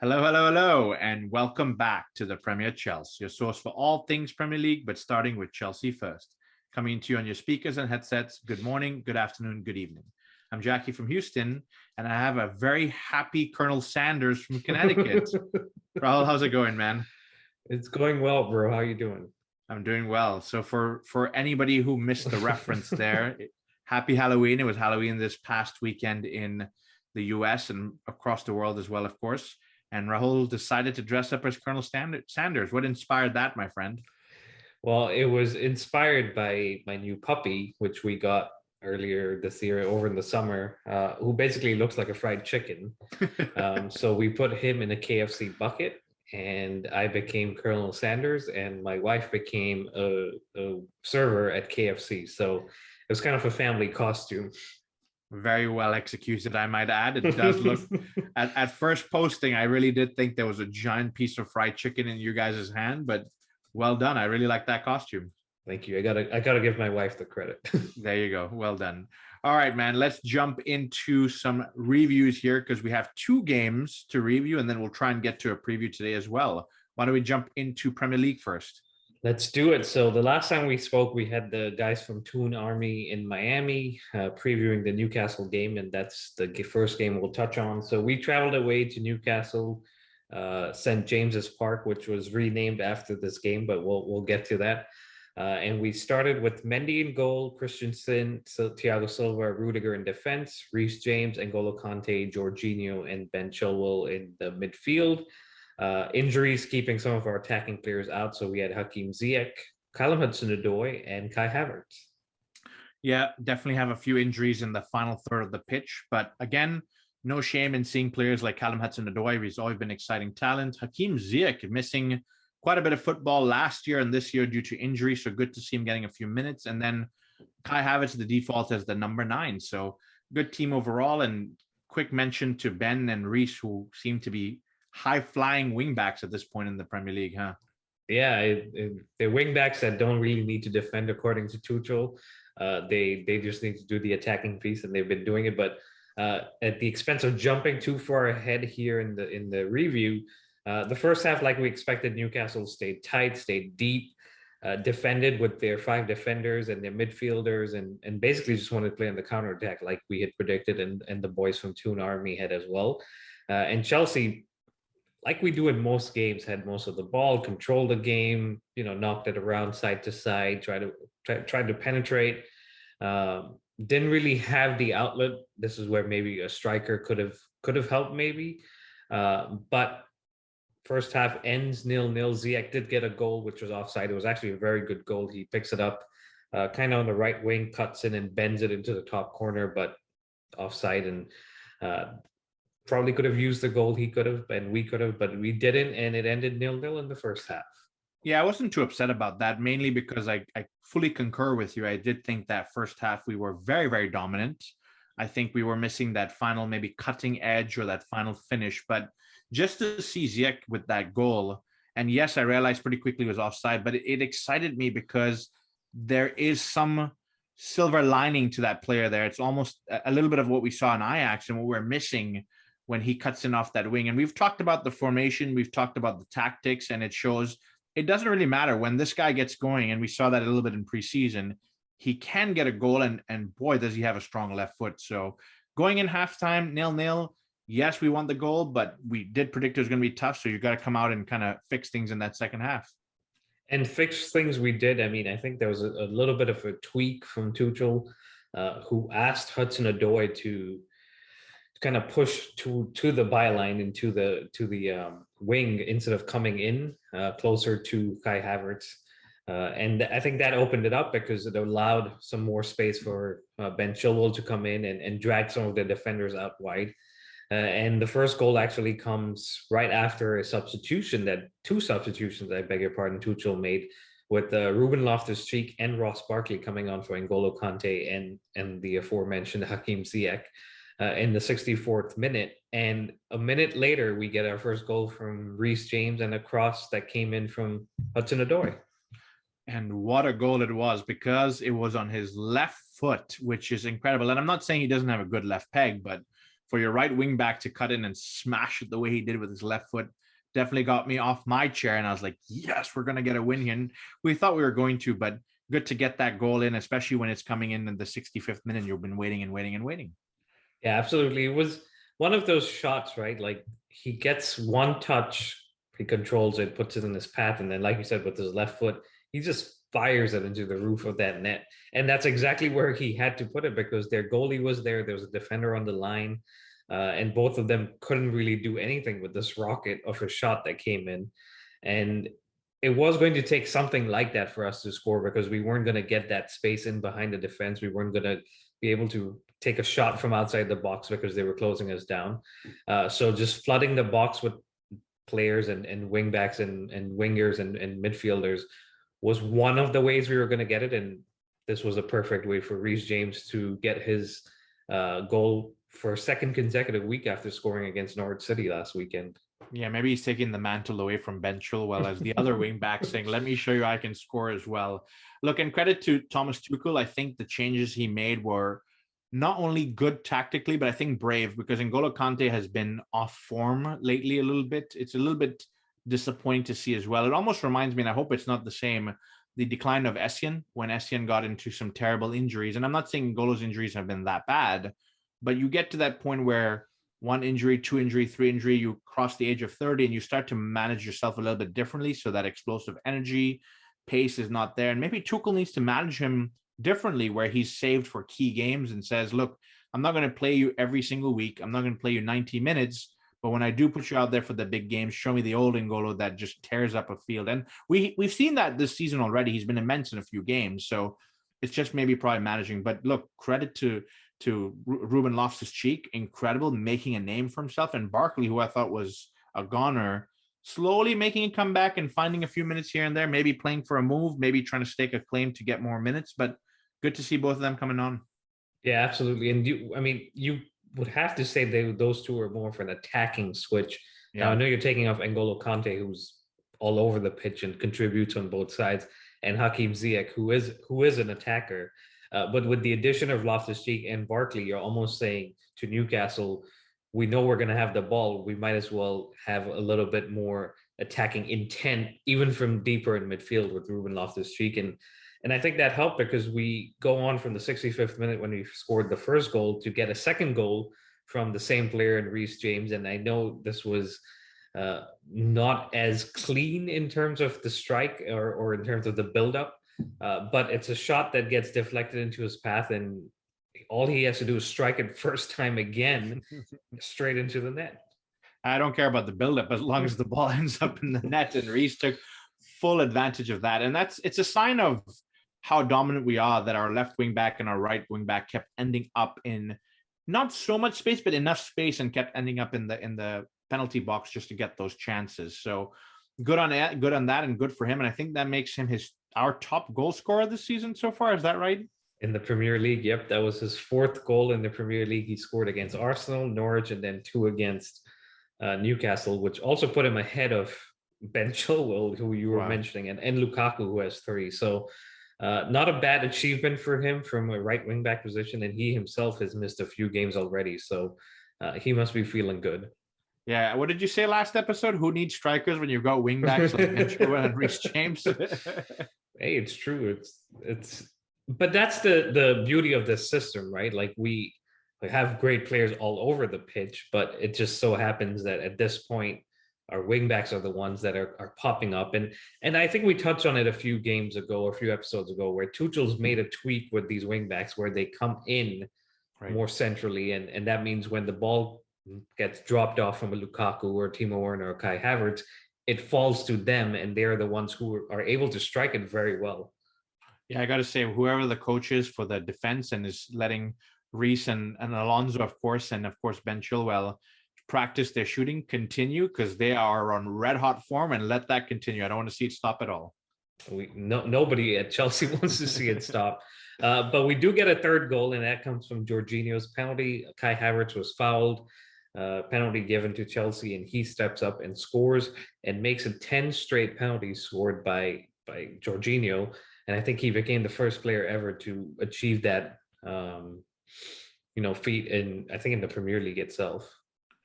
Hello, hello, hello, and welcome back to the Premier Chelsea, your source for all things Premier League, but starting with Chelsea first. Coming to you on your speakers and headsets. Good morning, good afternoon, good evening. I'm Jackie from Houston, and I have a very happy Colonel Sanders from Connecticut. Rahul, how's it going, man? It's going well, bro. How you doing? I'm doing well. So for anybody who missed the reference there, happy Halloween. It was Halloween this past weekend in the US and across the world as well, of course. And Rahul decided to dress up as Colonel Sanders. What inspired that, my friend? Well, it was inspired by my new puppy, which we got earlier this year over in the summer, who basically looks like a fried chicken. So we put him in a KFC bucket, and I became Colonel Sanders, and my wife became a server at KFC. So it was kind of a family costume. Very well executed, I might add. It does look at first posting, I really did think there was a giant piece of fried chicken in you guys' hand, but well done. I really like that costume. Thank you. I gotta give my wife the credit. There you go. Well done. All right, man. Let's jump into some reviews here because we have two games to review, and then we'll try and get to a preview today as well. Why don't we jump into Premier League first? Let's do it. So the last time we spoke, we had the guys from Toon Army in Miami previewing the Newcastle game, and that's the first game we'll touch on. So we traveled away to Newcastle, St. James's Park, which was renamed after this game, but we'll get to that. And we started with Mendy in goal, Christensen, Thiago Silva, Rudiger in defense, Reece James, N'Golo Conte, Jorginho, and Ben Chilwell in the midfield. Injuries keeping some of our attacking players out. So we had Hakim Ziyech, Callum Hudson-Odoi, and Kai Havertz. Yeah, definitely have a few injuries in the final third of the pitch. But again, no shame in seeing players like Callum Hudson-Odoi. He's always been exciting talent. Hakim Ziyech missing quite a bit of football last year and this year due to injury. So good to see him getting a few minutes. And then Kai Havertz, the default as the number 9. So good team overall. And quick mention to Ben and Reece, who seem to be high-flying wingbacks at this point in the Premier League, huh? Yeah, the wingbacks that don't really need to defend, according to Tuchel. They just need to do the attacking piece, and they've been doing it. But at the expense of jumping too far ahead here in the review, the first half, like we expected, Newcastle stayed tight, stayed deep, defended with their 5 defenders and their midfielders, and basically just wanted to play on the counter attack like we had predicted, and the boys from Toon Army had as well. And Chelsea, like we do in most games, had most of the ball, controlled the game, knocked it around side to side, tried to penetrate. Didn't really have the outlet. This is where maybe a striker could have helped, maybe. But first half ends 0-0. Ziyech did get a goal, which was offside. It was actually a very good goal. He picks it up, kind of on the right wing, cuts in and bends it into the top corner, but offside. And probably could have used the goal. He could have, and we could have, but we didn't, and it ended 0-0 in the first half. Yeah, I wasn't too upset about that, mainly because I fully concur with you. I did think that first half we were very, very dominant. I think we were missing that final maybe cutting edge or that final finish. But just to see Ziyech with that goal, and yes, I realized pretty quickly it was offside, but it excited me because there is some silver lining to that player there. It's almost a little bit of what we saw in Ajax and what we're missing when he cuts in off that wing. And we've talked about the formation, we've talked about the tactics, and it shows it doesn't really matter when this guy gets going. And we saw that a little bit in preseason. He can get a goal, and boy, does he have a strong left foot. So going in halftime, 0-0. Yes, we won the goal, but we did predict it was going to be tough. So you got to come out and kind of fix things in that second half. And fix things we did. I mean, I think there was a little bit of a tweak from Tuchel, who asked Hudson-Odoi to kind of push to the byline and to the wing instead of coming in closer to Kai Havertz. And I think that opened it up because it allowed some more space for Ben Chilwell to come in and drag some of the defenders out wide. And the first goal actually comes right after two substitutions, I beg your pardon, Tuchel made, with Ruben Loftus-Cheek and Ross Barkley coming on for N'Golo Conte and the aforementioned Hakim Ziyech in the 64th minute. And a minute later, we get our first goal from Reece James and a cross that came in from Hudson-Odoi. And what a goal it was, because it was on his left foot, which is incredible. And I'm not saying he doesn't have a good left peg, but for your right wing back to cut in and smash it the way he did with his left foot definitely got me off my chair. And I was like, yes, we're going to get a win here. And we thought we were going to, but good to get that goal in, especially when it's coming in the 65th minute. You've been waiting and waiting and waiting. Yeah, absolutely. It was one of those shots, right? Like he gets one touch, he controls it, puts it in his path, and then, like you said, with his left foot, he just fires it into the roof of that net. And that's exactly where he had to put it because their goalie was there. There was a defender on the line, and both of them couldn't really do anything with this rocket of a shot that came in. And it was going to take something like that for us to score because we weren't going to get that space in behind the defense. We weren't going to be able to take a shot from outside the box because they were closing us down. So just flooding the box with players and wing backs and wingers and midfielders was one of the ways we were going to get it. And this was a perfect way for Reece James to get his goal for a second consecutive week after scoring against Norwich City last weekend. Yeah, maybe he's taking the mantle away from Ben Chilwell as the other wing back saying, let me show you I can score as well. Look, and credit to Thomas Tuchel. I think the changes he made were not only good tactically, but I think brave because N'Golo Kante has been off form lately a little bit. It's a little bit disappointing to see as well. It almost reminds me, and I hope it's not the same, the decline of Essien when Essien got into some terrible injuries. And I'm not saying N'Golo's injuries have been that bad, but you get to that point where one injury, two injury, three injury, you cross the age of 30 and you start to manage yourself a little bit differently. So that explosive energy, pace is not there. And maybe Tuchel needs to manage him differently where he's saved for key games and says, look, I'm not going to play you every single week. I'm not going to play you 90 minutes. But when I do put you out there for the big games, show me the old N'Golo that just tears up a field. And we've seen that this season already. He's been immense in a few games. So it's just maybe probably managing. But look, credit to Ruben Loftus-Cheek, incredible, making a name for himself. And Barkley, who I thought was a goner, slowly making a comeback and finding a few minutes here and there, maybe playing for a move, maybe trying to stake a claim to get more minutes. But good to see both of them coming on. Yeah, absolutely. And you would have to say those two are more for an attacking switch. Yeah. Now, I know you're taking off N'Golo Kante, who's all over the pitch and contributes on both sides, and Hakim Ziyech, who is an attacker. But with the addition of Loftus-Cheek and Barkley, you're almost saying to Newcastle, we know we're going to have the ball. We might as well have a little bit more attacking intent, even from deeper in midfield with Ruben Loftus-Cheek. And I think that helped because we go on from the 65th minute when we scored the first goal to get a second goal from the same player in Reece James. And I know this was not as clean in terms of the strike or in terms of the build-up, but it's a shot that gets deflected into his path, and all he has to do is strike it first time again, straight into the net. I don't care about the buildup as long as the ball ends up in the net, and Reece took full advantage of that. And it's a sign of how dominant we are that our left wing back and our right wing back kept ending up in not so much space, but enough space, and kept ending up in the penalty box just to get those chances. So good on that, and good for him. And I think that makes him our top goal scorer this season so far. Is that right? In the Premier League, yep. That was his fourth goal in the Premier League. He scored against Arsenal, Norwich, and then 2 against Newcastle, which also put him ahead of Ben Chilwell, who you were mentioning, and Lukaku, who has 3. So not a bad achievement for him from a right wing back position. And he himself has missed a few games already. So he must be feeling good. Yeah. What did you say last episode? Who needs strikers when you've got wing backs like Ben Chilwell and Reece James? Hey, it's true. But that's the beauty of this system, right? Like we have great players all over the pitch, but it just so happens that at this point, our wingbacks are the ones that are popping up. And I think we touched on it a few episodes ago, where Tuchel's made a tweak with these wingbacks where they come in more centrally. And that means when the ball gets dropped off from a Lukaku or Timo Werner or Kai Havertz, it falls to them, and they're the ones who are able to strike it very well. Yeah, I got to say, whoever the coach is for the defense and is letting Reece and Alonso, of course, and of course Ben Chilwell practice their shooting, continue, because they are on red hot form, and let that continue. I don't want to see it stop at all. Nobody at Chelsea wants to see it stop. But we do get a third goal, and that comes from Jorginho's penalty. Kai Havertz was fouled. Penalty given to Chelsea, and he steps up and scores and makes it 10 straight penalties scored by Jorginho. And I think he became the first player ever to achieve that feat in, I think, in the Premier League itself.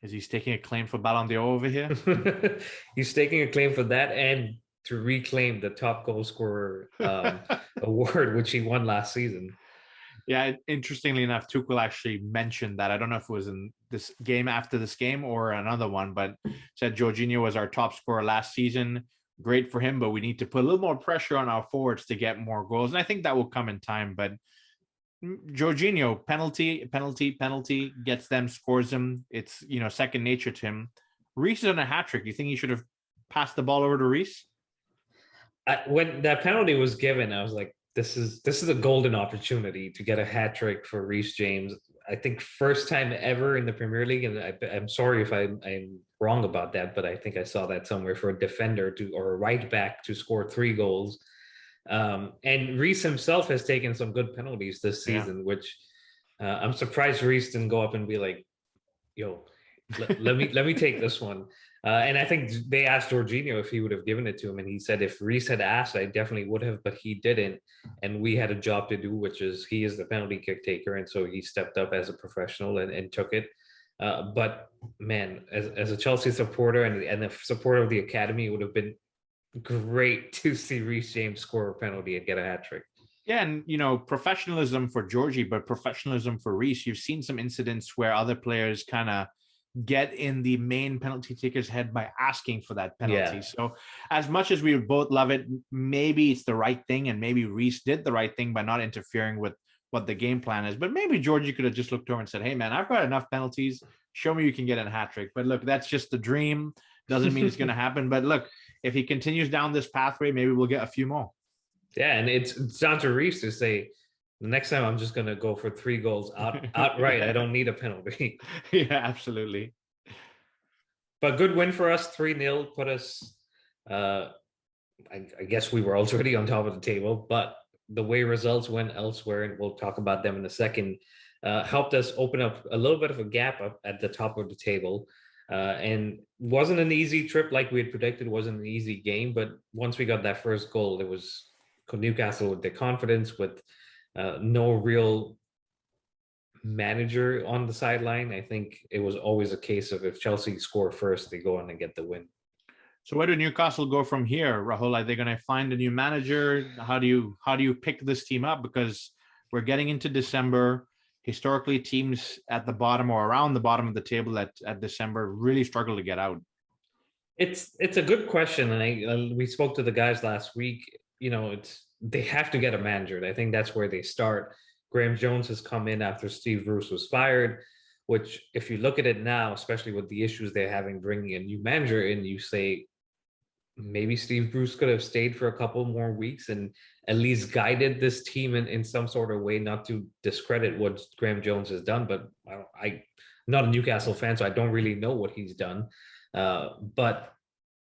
Is he staking a claim for Ballon d'Or over here? He's staking a claim for that and to reclaim the top goal scorer award, which he won last season. Yeah, interestingly enough, Tuchel actually mentioned that. I don't know if it was in this game after this game or another one, but said Jorginho was our top scorer last season. Great for him, but we need to put a little more pressure on our forwards to get more goals. And I think that will come in time. But Jorginho, penalty, gets them, scores them. It's, second nature to him. Reece is on a hat trick. You think he should have passed the ball over to Reece? When that penalty was given, I was like, this is a golden opportunity to get a hat trick for Reece James. I think first time ever in the Premier League, and I'm sorry if I'm wrong about that, but I think I saw that somewhere for a defender or a right back to score 3 goals. And Reece himself has taken some good penalties this season, which I'm surprised Reece didn't go up and be like, "Yo, let me take this one." And I think they asked Jorginho if he would have given it to him, and he said if Reece had asked, I definitely would have, but he didn't. And we had a job to do, which is he is the penalty kick taker, and so he stepped up as a professional and took it. But man, as a Chelsea supporter and a supporter of the academy, it would have been great to see Reece James score a penalty and get a hat trick. Yeah, and professionalism for Georgie, but professionalism for Reece. You've seen some incidents where other players kind of get in the main penalty taker's head by asking for that penalty. So as much as we would both love it, maybe it's the right thing, and maybe Reece did the right thing by not interfering with what the game plan is. But maybe Georgie could have just looked over and said, hey man, I've got enough penalties, show me you can get a hat trick. But look, that's just the dream, doesn't mean it's going to happen. But look, if he continues down this pathway, maybe we'll get a few more. Yeah, and it's down to Reece to say, the next time I'm just going to go for 3 goals outright. I don't need a penalty. Yeah, absolutely. But good win for us, 3-0, put us, I guess we were already on top of the table, but the way results went elsewhere, and we'll talk about them in a second, helped us open up a little bit of a gap up at the top of the table. And wasn't an easy trip like we had predicted, wasn't an easy game, but once we got that first goal, it was Newcastle with the confidence, with no real manager on the sideline. I think it was always a case of if Chelsea score first, they go on and get the win. So where do Newcastle go from here, Rahul? Are they going to find a new manager? How do you pick this team up? Because we're getting into December. Historically, teams at the bottom or around the bottom of the table at December really struggle to get out. It's a good question, and we spoke to the guys last week. They have to get a manager. I think that's where they start. Graham Jones has come in after Steve Bruce was fired, which, if you look at it now, especially with the issues they're having bringing a new manager in, you say maybe Steve Bruce could have stayed for a couple more weeks and at least guided this team in some sort of way, not to discredit what Graham Jones has done. But I'm not a Newcastle fan, so I don't really know what he's done. But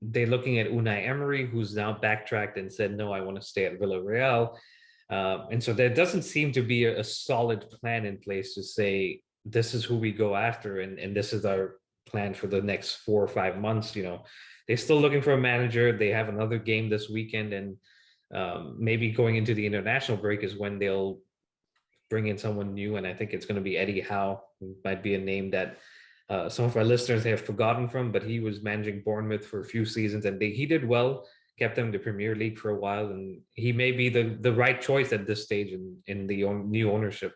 they're looking at Unai Emery, who's now backtracked and said, no, I want to stay at Villarreal. And so there doesn't seem to be a solid plan in place to say, this is who we go after, and this is our plan for the next 4 or 5 months. They're still looking for a manager. They have another game this weekend, and maybe going into the international break is when they'll bring in someone new. And I think it's going to be Eddie Howe, who might be a name that some of our listeners have forgotten from, but he was managing Bournemouth for a few seasons, and he did well, kept them in the Premier League for a while, and he may be the right choice at this stage in the new ownership.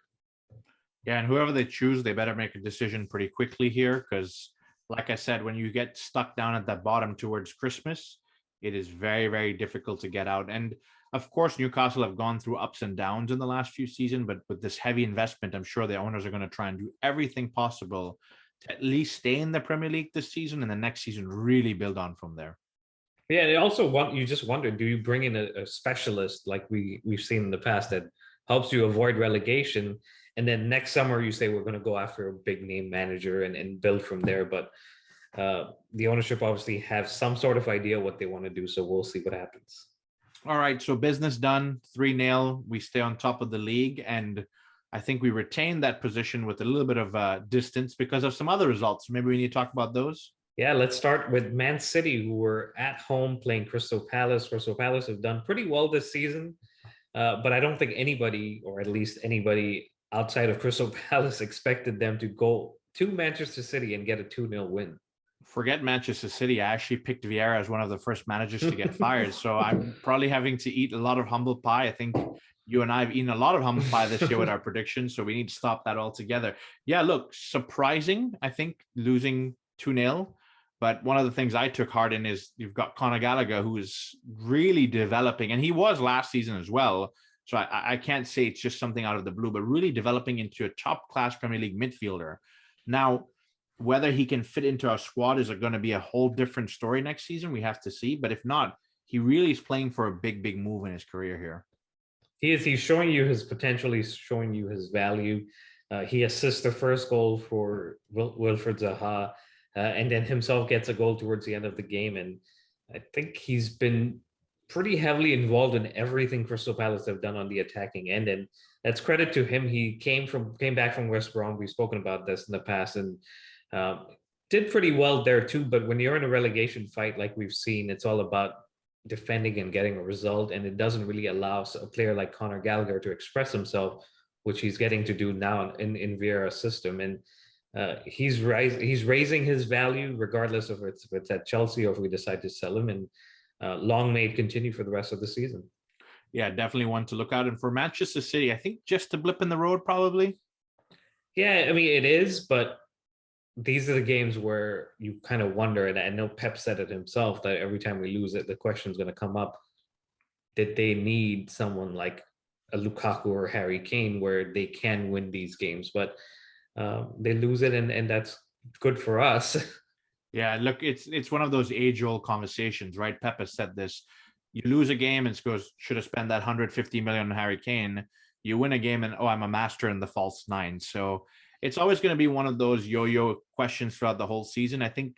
Yeah, and whoever they choose, they better make a decision pretty quickly here, because like I said, when you get stuck down at the bottom towards Christmas, it is very, very difficult to get out. And of course, Newcastle have gone through ups and downs in the last few seasons, but with this heavy investment, I'm sure the owners are going to try and do everything possible to at least stay in the Premier League this season, and the next season really build on from there. Yeah, and also you just wonder, do you bring in a specialist like we've seen in the past that helps you avoid relegation, and then next summer you say we're going to go after a big name manager and build from there? But the ownership obviously have some sort of idea what they want to do, so we'll see what happens. All right, so business done, 3-0. We stay on top of the league, and I think we retain that position with a little bit of distance because of some other results. Maybe we need to talk about those. Yeah, let's start with Man City, who were at home playing Crystal Palace. Crystal Palace have done pretty well this season, but I don't think anybody, or at least anybody outside of Crystal Palace expected them to go to Manchester City and get a 2-0 win. Forget Manchester City. I actually picked Vieira as one of the first managers to get fired. So I'm probably having to eat a lot of humble pie. I think you and I have eaten a lot of humble pie this year with our predictions. So we need to stop that altogether. Yeah, look, surprising, I think, losing 2-0. But one of the things I took heart in is you've got Conor Gallagher, who is really developing, and he was last season as well. So I can't say it's just something out of the blue, but really developing into a top-class Premier League midfielder. Now, whether he can fit into our squad is going to be a whole different story next season. We have to see. But if not, he really is playing for a big, big move in his career here. He is. He's showing you his potential. He's showing you his value. He assists the first goal for Wilfried Zaha, and then himself gets a goal towards the end of the game. And I think he's been pretty heavily involved in everything Crystal Palace have done on the attacking end. And that's credit to him. He came back from West Brom. We've spoken about this in the past, and did pretty well there too. But when you're in a relegation fight, like we've seen, it's all about defending and getting a result, and it doesn't really allow a player like Conor Gallagher to express himself, which he's getting to do now in Vieira's system. And he's raising his value regardless of if it's at Chelsea or if we decide to sell him. And long may it continue for the rest of the season. Yeah, definitely one to look out. And for Manchester City, I think just a blip in the road, probably. Yeah, I mean, it is, but these are the games where you kind of wonder, and I know Pep said it himself, that every time we lose it, the question is going to come up. Did they need someone like a Lukaku or Harry Kane where they can win these games? But they lose it, and that's good for us. Yeah, look, it's one of those age-old conversations, right? Pep has said this. You lose a game and goes, should have spent that 150 million on Harry Kane. You win a game and, oh, I'm a master in the false nine. So it's always going to be one of those yo-yo questions throughout the whole season. I think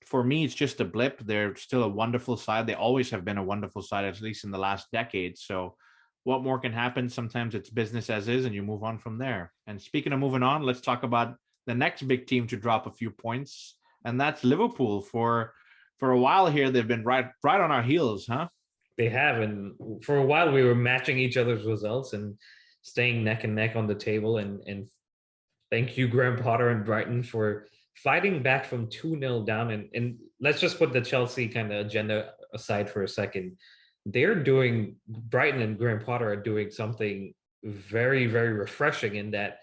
for me, it's just a blip. They're still a wonderful side. They always have been a wonderful side, at least in the last decade. So what more can happen? Sometimes it's business as is, and you move on from there. And speaking of moving on, let's talk about the next big team to drop a few points, and that's Liverpool. For a while here, they've been right on our heels, huh? They have, and for a while we were matching each other's results and staying neck and neck on the table. And thank you, Graham Potter and Brighton, for fighting back from 2-0 down. And let's just put the Chelsea kind of agenda aside for a second. Brighton and Graham Potter are doing something very, very refreshing in that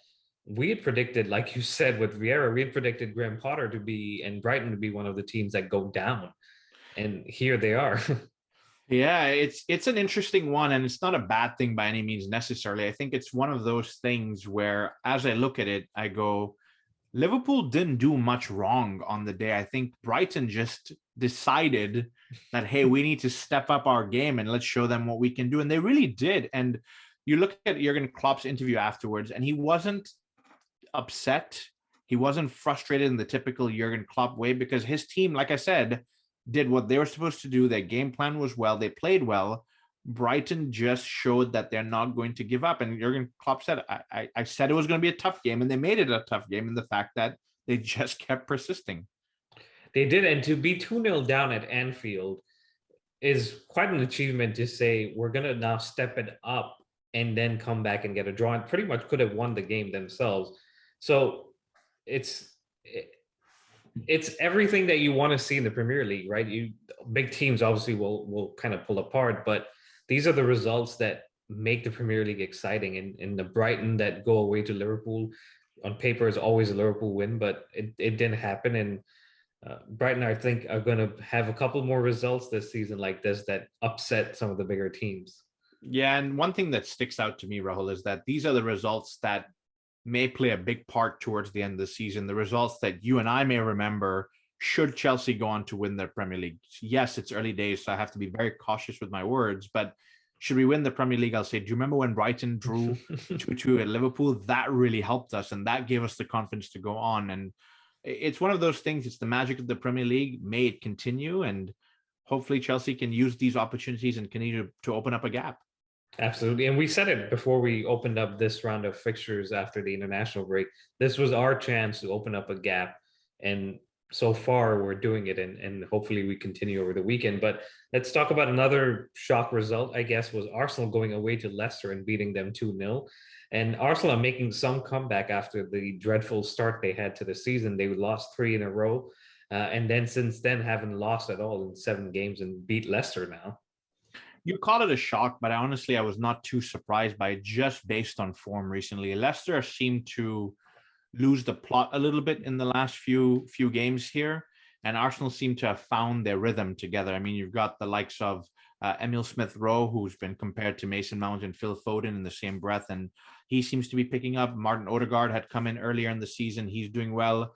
we had predicted, like you said, with Vieira, we had predicted Graham Potter and Brighton to be one of the teams that go down. And here they are. Yeah, it's an interesting one, and it's not a bad thing by any means necessarily. I think it's one of those things where, as I look at it, I go, Liverpool didn't do much wrong on the day. I think Brighton just decided that, hey, we need to step up our game and let's show them what we can do. And they really did. And you look at Jurgen Klopp's interview afterwards, and he wasn't upset. He wasn't frustrated in the typical Jurgen Klopp way, because his team, like I said, did what they were supposed to do. Their game plan was well. They played well. Brighton just showed that they're not going to give up. And Jurgen Klopp said, I said it was going to be a tough game, and they made it a tough game in the fact that they just kept persisting. They did. And to be 2-0 down at Anfield is quite an achievement to say, we're going to now step it up and then come back and get a draw. And pretty much could have won the game themselves. So it's everything that you want to see in the Premier League, right? Big teams obviously will kind of pull apart, but these are the results that make the Premier League exciting. And the Brighton that go away to Liverpool on paper is always a Liverpool win, but it didn't happen. And Brighton, I think, are going to have a couple more results this season like this that upset some of the bigger teams. Yeah, and one thing that sticks out to me, Rahul, is that these are the results that may play a big part towards the end of the season. The results that you and I may remember should Chelsea go on to win their Premier League. Yes, it's early days, so I have to be very cautious with my words, but should we win the Premier League, I'll say, do you remember when Brighton drew 2-2 at Liverpool? That really helped us, and that gave us the confidence to go on. And it's one of those things, it's the magic of the Premier League. May it continue, and hopefully Chelsea can use these opportunities and continue to open up a gap. Absolutely. And we said it before we opened up this round of fixtures after the international break. This was our chance to open up a gap. And so far we're doing it, and hopefully we continue over the weekend. But let's talk about another shock result, I guess, was Arsenal going away to Leicester and beating them 2-0. And Arsenal are making some comeback after the dreadful start they had to the season. They lost 3 in a row. And then since then, haven't lost at all in 7 games and beat Leicester now. You call it a shock, but honestly, I was not too surprised by it just based on form recently. Leicester seemed to lose the plot a little bit in the last few games here, and Arsenal seem to have found their rhythm together. I mean, you've got the likes of Emil Smith Rowe, who's been compared to Mason Mount and Phil Foden in the same breath, and he seems to be picking up. Martin Odegaard had come in earlier in the season; he's doing well.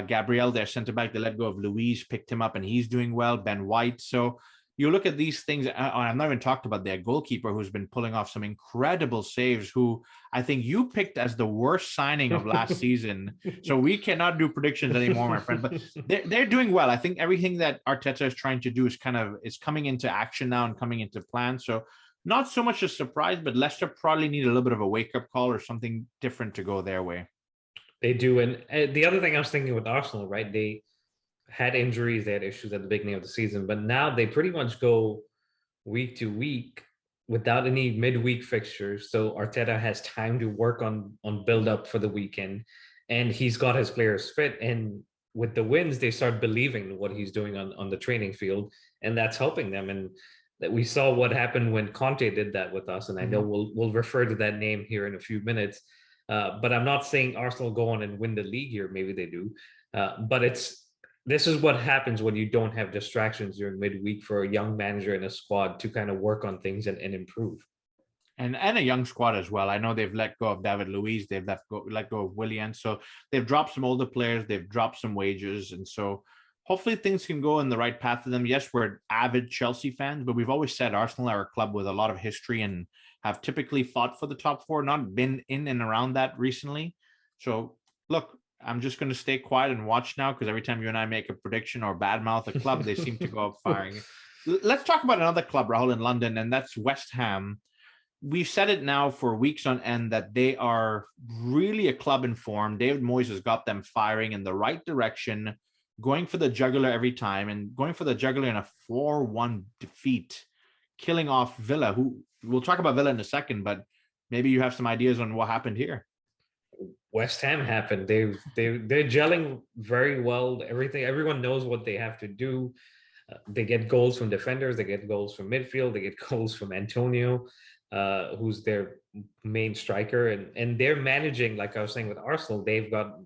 Gabriel, their centre back, they let go of Luis, picked him up, and he's doing well. Ben White, so you look at these things. I've not even talked about their goalkeeper, who's been pulling off some incredible saves. Who I think you picked as the worst signing of last season. So we cannot do predictions anymore, my friend. But they're doing well. I think everything that Arteta is trying to do is coming into action now and coming into plan. So not so much a surprise, but Leicester probably need a little bit of a wake up call or something different to go their way. They do. And the other thing I was thinking with Arsenal, right? They had injuries, they had issues at the beginning of the season, but now they pretty much go week to week without any midweek fixtures. So Arteta has time to work on build up for the weekend, and he's got his players fit. And with the wins, they start believing what he's doing on the training field, and that's helping them. And that we saw what happened when Conte did that with us, and I know we'll refer to that name here in a few minutes. But I'm not saying Arsenal go on and win the league here. Maybe they do, but this is what happens when you don't have distractions during midweek for a young manager and a squad to kind of work on things and improve. And a young squad as well. I know they've let go of David Luiz, they've let go of Willian, so they've dropped some older players, they've dropped some wages, and so hopefully things can go in the right path for them. Yes, we're avid Chelsea fans, but we've always said Arsenal are a club with a lot of history and have typically fought for the top 4, not been in and around that recently. So look, I'm just going to stay quiet and watch now, because every time you and I make a prediction or badmouth a club, they seem to go up firing. Let's talk about another club, Rahul, in London, and that's West Ham. We've said it now for weeks on end that they are really a club in form. David Moyes has got them firing in the right direction, going for the jugular every time, and going for the jugular in a 4-1 defeat, killing off Villa, who we'll talk about Villa in a second, but maybe you have some ideas on what happened here. West Ham happened. They're gelling very well. Everyone knows what they have to do. They get goals from defenders. They get goals from midfield. They get goals from Antonio, who's their main striker, and they're managing. Like I was saying with Arsenal, they've got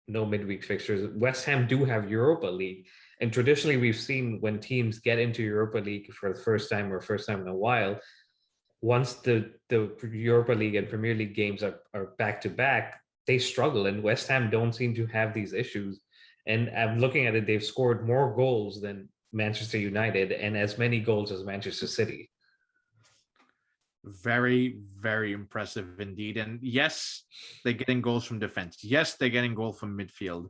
no midweek fixtures. West Ham do have Europa League, and traditionally we've seen when teams get into Europa League for the first time in a while, once the Europa League and Premier League games are back to back, they struggle, and West Ham don't seem to have these issues. And I'm looking at it, they've scored more goals than Manchester United and as many goals as Manchester City. Very, very impressive indeed. And yes, they're getting goals from defense. Yes, they're getting goals from midfield.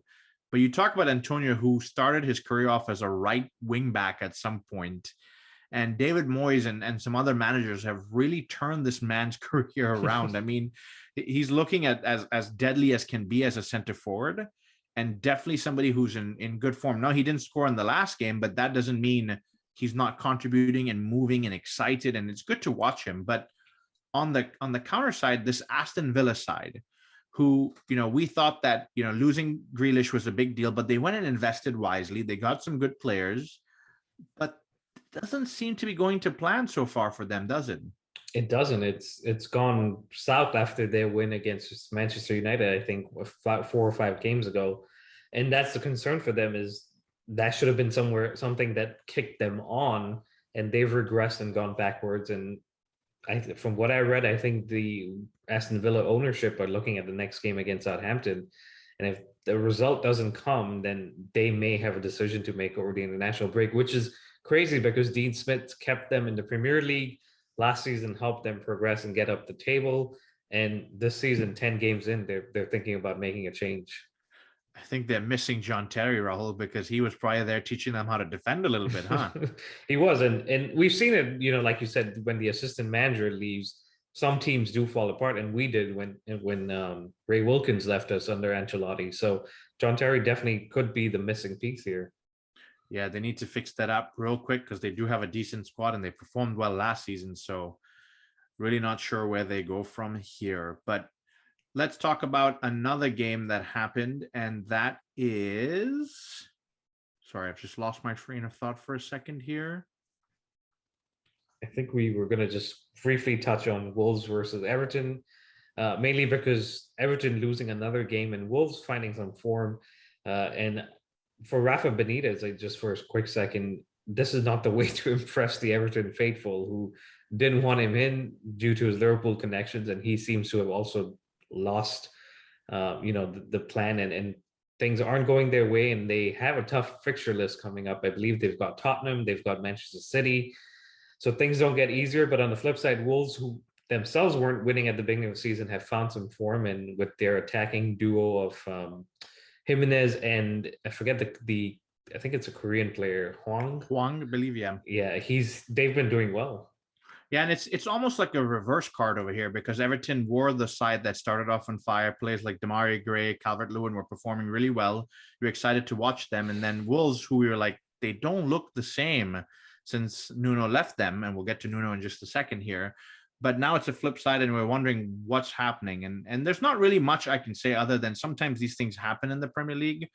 But you talk about Antonio, who started his career off as a right wing back at some point. And David Moyes and some other managers have really turned this man's career around. I mean, he's looking at as deadly as can be as a center forward, and definitely somebody who's in good form. Now, he didn't score in the last game, but that doesn't mean he's not contributing and moving and excited, and it's good to watch him. But on the counter side, this Aston Villa side, who, we thought that, losing Grealish was a big deal, but they went and invested wisely. They got some good players, but it doesn't seem to be going to plan so far for them, does it? It doesn't. It's gone south after their win against Manchester United, I think 4 or 5 games ago. And that's the concern for them, is that should have been something that kicked them on, and they've regressed and gone backwards. And from what I read, I think the Aston Villa ownership are looking at the next game against Southampton. And if the result doesn't come, then they may have a decision to make over the international break, which is crazy because Dean Smith kept them in the Premier League last season, helped them progress and get up the table. And this season, 10 games in, they're thinking about making a change. I think they're missing John Terry, Rahul, because he was probably there teaching them how to defend a little bit, huh? He was. And we've seen it, like you said, when the assistant manager leaves, some teams do fall apart. And we did when Ray Wilkins left us under Ancelotti. So John Terry definitely could be the missing piece here. Yeah, they need to fix that up real quick, because they do have a decent squad and they performed well last season. So Really not sure where they go from here. But let's talk about another game that happened, and that is. Sorry, I've just lost my train of thought for a second here. I think we were going to just briefly touch on Wolves versus Everton, mainly because Everton losing another game and Wolves finding some form. And for Rafa Benitez, just for a quick second, this is not the way to impress the Everton faithful who didn't want him in due to his Liverpool connections. And he seems to have also lost, the plan, and things aren't going their way. And they have a tough fixture list coming up. I believe they've got Tottenham, they've got Manchester City. So things don't get easier. But on the flip side, Wolves, who themselves weren't winning at the beginning of the season, have found some form, and with their attacking duo of Jimenez and I forget the I think it's a Korean player, Hwang. Hwang, I believe, yeah. Yeah, they've been doing well. Yeah, and it's almost like a reverse card over here because Everton were the side that started off on fire. Players like Demarai Gray, Calvert-Lewin were performing really well. You're excited to watch them. And then Wolves, who we were like, they don't look the same since Nuno left them. And we'll get to Nuno in just a second here. But now it's a flip side, and we're wondering what's happening. And there's not really much I can say other than sometimes these things happen in the Premier League.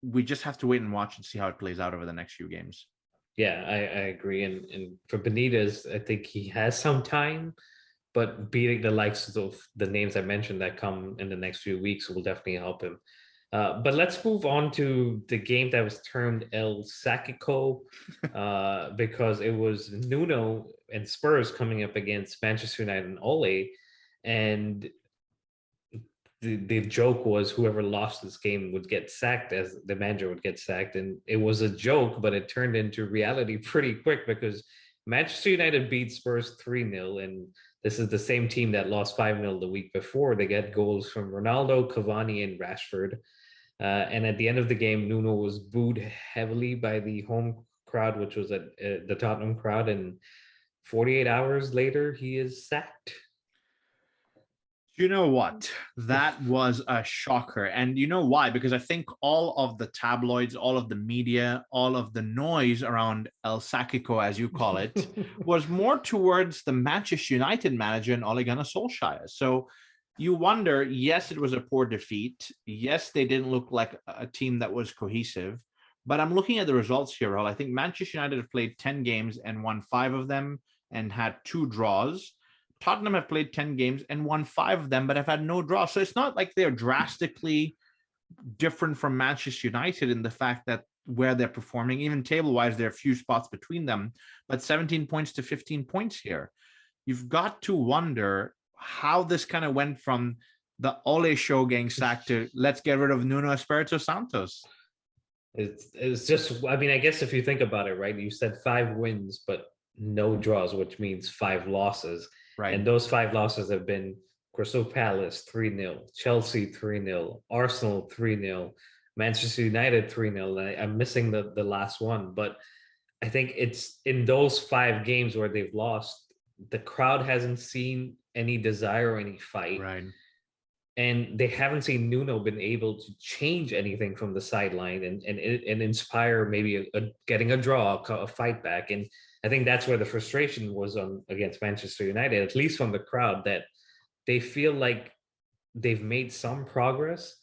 We just have to wait and watch and see how it plays out over the next few games. Yeah, I agree. And for Benitez, I think he has some time, but beating the likes of the names I mentioned that come in the next few weeks will definitely help him. But let's move on to the game that was termed El Sacico, because it was Nuno and Spurs coming up against Manchester United and Ole. And the joke was whoever lost this game would get sacked, as the manager would get sacked. And it was a joke, but it turned into reality pretty quick because Manchester United beat Spurs 3-0. And this is the same team that lost 5-0 the week before. They get goals from Ronaldo, Cavani, and Rashford. And at the end of the game, Nuno was booed heavily by the home crowd, which was at the Tottenham crowd. And 48 hours later, he is sacked. You know what? That was a shocker. And you know why? Because I think all of the tabloids, all of the media, all of the noise around El Sacico, as you call it, was more towards the Manchester United manager and Ole Gunnar Solskjaer. So you wonder, yes, it was a poor defeat. Yes, they didn't look like a team that was cohesive. But I'm looking at the results here, Raul. I think Manchester United have played 10 games and won 5 of them and had 2 draws. Tottenham have played 10 games and won 5 of them, but have had no draw. So it's not like they're drastically different from Manchester United in the fact that where they're performing, even table-wise, there are a few spots between them, but 17 points to 15 points here. You've got to wonder how this kind of went from the Ole show getting sacked to let's get rid of Nuno Espirito Santos. It's just, I mean, I guess if you think about it, right, you said 5 wins, but no draws, which means 5 losses. Right. And those 5 losses have been Crystal Palace 3-0, Chelsea 3-0, Arsenal 3-0, Manchester United 3-0. I'm missing the last one, but I think it's in those 5 games where they've lost, the crowd hasn't seen any desire or any fight. Right. And they haven't seen Nuno been able to change anything from the sideline and inspire maybe getting a draw, a fight back. And I think that's where the frustration was on against Manchester United, at least from the crowd, that they feel like they've made some progress,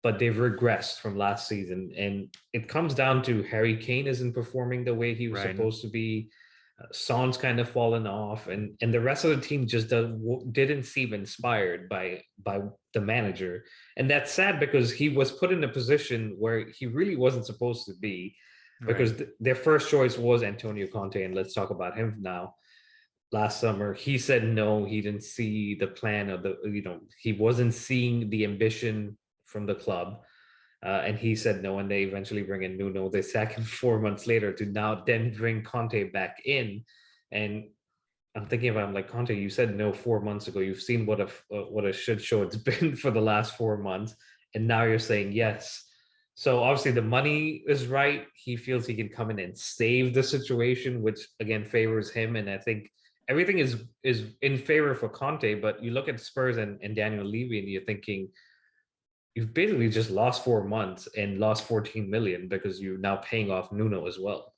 but they've regressed from last season. And it comes down to Harry Kane isn't performing the way he was supposed to be. Son's kind of fallen off, and the rest of the team just didn't seem inspired by the manager. And that's sad because he was put in a position where he really wasn't supposed to be, because their first choice was Antonio Conte. And let's talk about him now. Last summer, he said no, he didn't see the plan of he wasn't seeing the ambition from the club. And he said no, and they eventually bring in Nuno. They sack him 4 months later to now then bring Conte back in. And I'm thinking about him like, Conte, you said no 4 months ago. You've seen what a shit show it's been for the last 4 months, and now you're saying yes. So obviously the money is right. He feels he can come in and save the situation, which again favors him. And I think everything is in favor for Conte. But you look at Spurs and Daniel Levy, and you're thinking, you've basically just lost 4 months and lost 14 million because you're now paying off Nuno as well.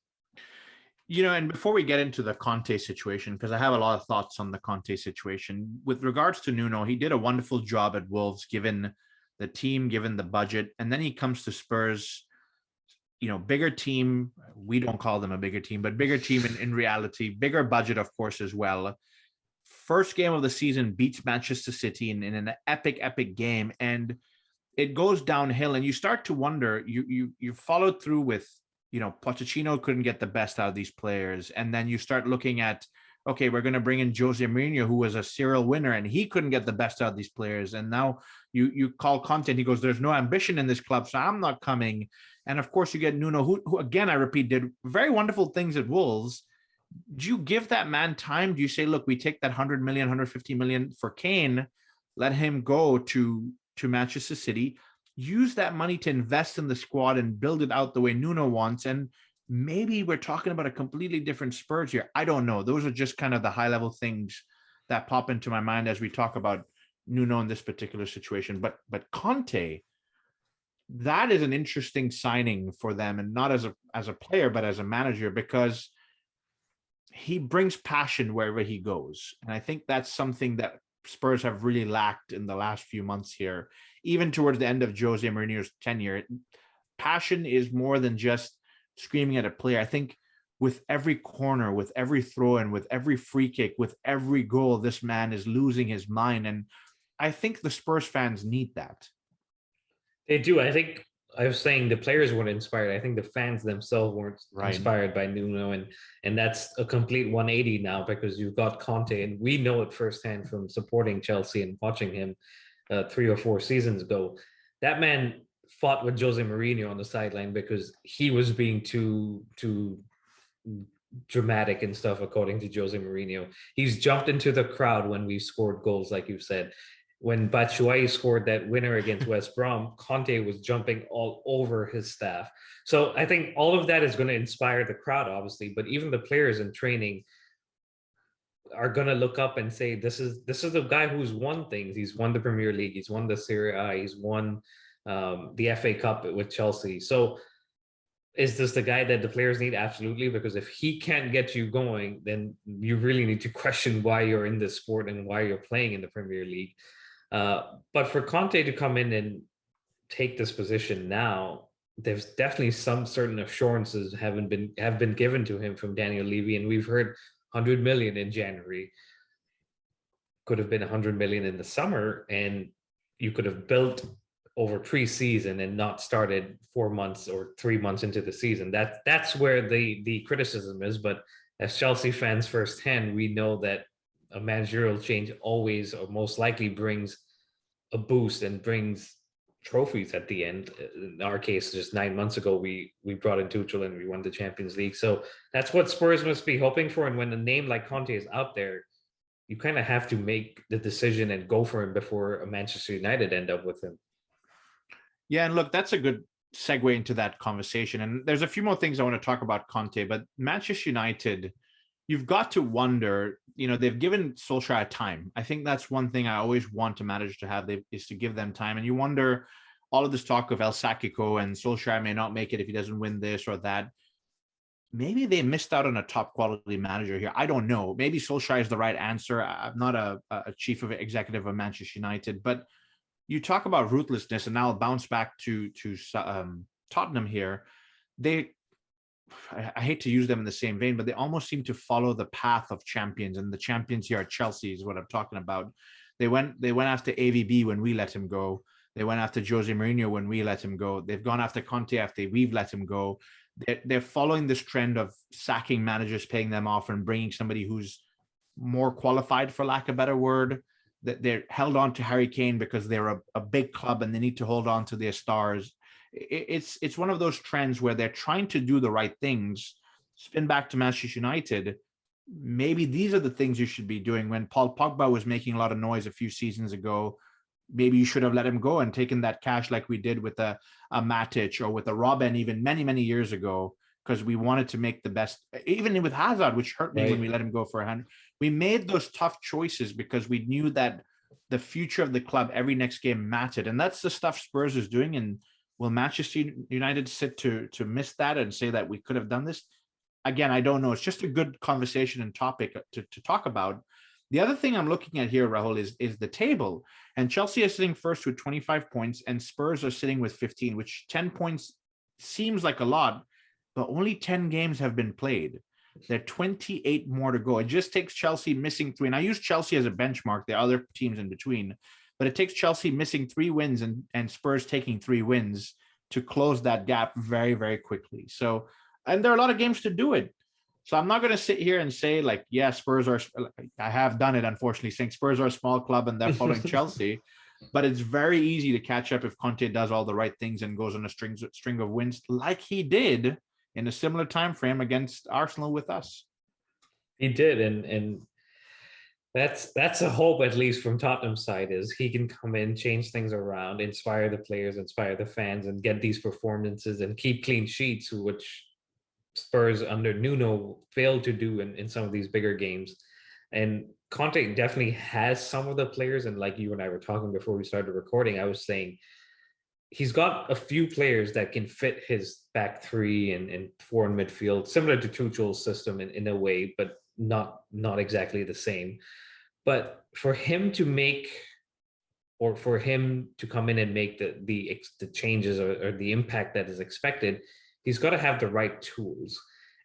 And before we get into the Conte situation, because I have a lot of thoughts on the Conte situation, with regards to Nuno, he did a wonderful job at Wolves, given the team, given the budget. And then he comes to Spurs, bigger team. We don't call them a bigger team, but bigger team in reality, bigger budget, of course, as well. First game of the season beats Manchester City in an epic game. And it goes downhill, and you start to wonder. You followed through with, Pochettino couldn't get the best out of these players, and then you start looking at, okay, we're going to bring in Jose Mourinho, who was a serial winner, and he couldn't get the best out of these players, and now you call Conte, and he goes, "There's no ambition in this club, so I'm not coming." And of course, you get Nuno, who again, I repeat, did very wonderful things at Wolves. Do you give that man time? Do you say, look, we take that 100 million, 150 million for Kane, let him go to Manchester City, use that money to invest in the squad and build it out the way Nuno wants, and maybe we're talking about a completely different Spurs here. I don't know. Those are just kind of the high level things that pop into my mind as we talk about Nuno in this particular situation. But Conte, that is an interesting signing for them, and not as a player, but as a manager, because he brings passion wherever he goes. And I think that's something that Spurs have really lacked in the last few months here, even towards the end of Jose Mourinho's tenure. Passion is more than just screaming at a player. I think with every corner, with every throw in, with every free kick, with every goal, this man is losing his mind. And I think the Spurs fans need that. They do. I think I was saying the players weren't inspired. I think the fans themselves weren't inspired by Nuno, and that's a complete 180 now, because you've got Conte, and we know it firsthand from supporting Chelsea and watching him 3 or 4 seasons ago. That man fought with Jose Mourinho on the sideline because he was being too dramatic and stuff, according to Jose Mourinho. He's jumped into the crowd when we scored goals, like you said. When Batshuayi scored that winner against West Brom, Conte was jumping all over his staff. So I think all of that is going to inspire the crowd, obviously, but even the players in training are going to look up and say, this is the guy who's won things. He's won the Premier League. He's won the Serie A. He's won the FA Cup with Chelsea. So is this the guy that the players need? Absolutely. Because if he can't get you going, then you really need to question why you're in this sport and why you're playing in the Premier League. But for Conte to come in and take this position now, there's definitely some certain assurances have been given to him from Daniel Levy, and we've heard 100 million in January. Could have been 100 million in the summer, and you could have built over 3 seasons and not started 4 months or 3 months into the season. That's where the criticism is. But as Chelsea fans firsthand, we know that a managerial change always or most likely brings a boost and brings trophies at the end. In our case, just 9 months ago, we brought in Tuchel and we won the Champions League. So that's what Spurs must be hoping for. And when a name like Conte is out there, you kind of have to make the decision and go for him before a Manchester United end up with him. Yeah, and look, that's a good segue into that conversation. And there's a few more things I want to talk about Conte, but Manchester United, you've got to wonder, they've given Solskjaer time. I think that's one thing I always want a manager to have, is to give them time. And you wonder, all of this talk of El Sacico and Solskjaer may not make it if he doesn't win this or that. Maybe they missed out on a top quality manager here. I don't know. Maybe Solskjaer is the right answer. I'm not a chief of executive of Manchester United, but you talk about ruthlessness, and now I'll bounce back to Tottenham here. I hate to use them in the same vein, but they almost seem to follow the path of champions, and the champions here at Chelsea is what I'm talking about. They went after AVB when we let him go. They went after Jose Mourinho when we let him go. They've gone after Conte after we've let him go. They're following this trend of sacking managers, paying them off, and bringing somebody who's more qualified, for lack of a better word. That they're held on to Harry Kane because they're a big club and they need to hold on to their stars. It's one of those trends where they're trying to do the right things. Spin back to Manchester United. Maybe these are the things you should be doing. When Paul Pogba was making a lot of noise a few seasons ago, maybe you should have let him go and taken that cash like we did with a Matic or with a Robben even many, many years ago, because we wanted to make the best, even with Hazard, which hurt me when we let him go for 100. We made those tough choices because we knew that the future of the club every next game mattered. And that's the stuff Spurs is doing. And will Manchester United sit to miss that and say that we could have done this? again, I don't know. It's just a good conversation and topic to talk about. The other thing I'm looking at here, Rahul, is the table. And Chelsea is sitting first with 25 points, and Spurs are sitting with 15, which 10 points seems like a lot, but only 10 games have been played. There are 28 more to go. It just takes Chelsea missing 3. And I use Chelsea as a benchmark. There are other teams in between, but it takes Chelsea missing 3 wins and Spurs taking 3 wins to close that gap very, very quickly. So, and there are a lot of games to do it. So I'm not going to sit here and say like, yeah, Spurs are, I have done it, unfortunately, saying Spurs are a small club and they're following Chelsea, but it's very easy to catch up if Conte does all the right things and goes on a string of wins like he did in a similar time frame against Arsenal with us. He did, and that's a hope, at least from Tottenham's side, is he can come in, change things around, inspire the players, inspire the fans, and get these performances and keep clean sheets, which Spurs under Nuno failed to do in some of these bigger games. And Conte definitely has some of the players, and like you and I were talking before we started recording, I was saying he's got a few players that can fit his back three and 4 in midfield, similar to Tuchel's system in a way, but not exactly the same. But for him to make, or for him to come in and make the changes or the impact that is expected, he's got to have the right tools.